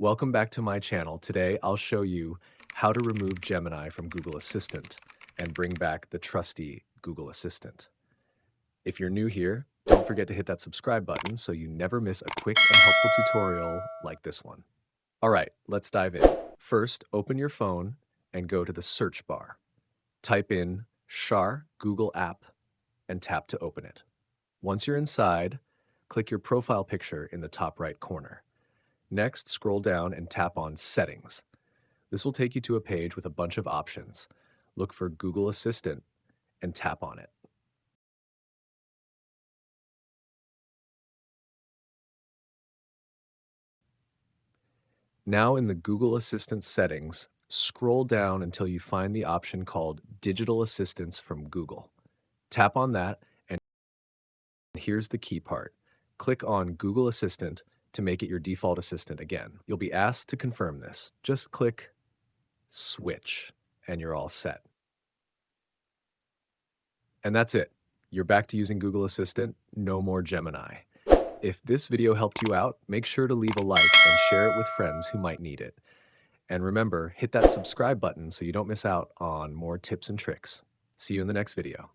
Welcome back to my channel. Today, I'll show you how to remove Gemini from Google Assistant and bring back the trusty Google Assistant. If you're new here, don't forget to hit that subscribe button so you never miss a quick and helpful tutorial like this one. All right, let's dive in. First, open your phone and go to the search bar. Type in SHAR Google app and tap to open it. Once you're inside, click your profile picture in the top right corner. Next, scroll down and tap on Settings. This will take you to a page with a bunch of options. Look for Google Assistant and tap on it. Now in the Google Assistant settings, scroll down until you find the option called Digital Assistance from Google. Tap on that, and here's the key part. Click on Google Assistant to make it your default assistant again. You'll be asked to confirm this. Just click Switch, and you're all set. And that's it. You're back to using Google Assistant, no more Gemini. If this video helped you out, make sure to leave a like and share it with friends who might need it. And remember, hit that subscribe button so you don't miss out on more tips and tricks. See you in the next video.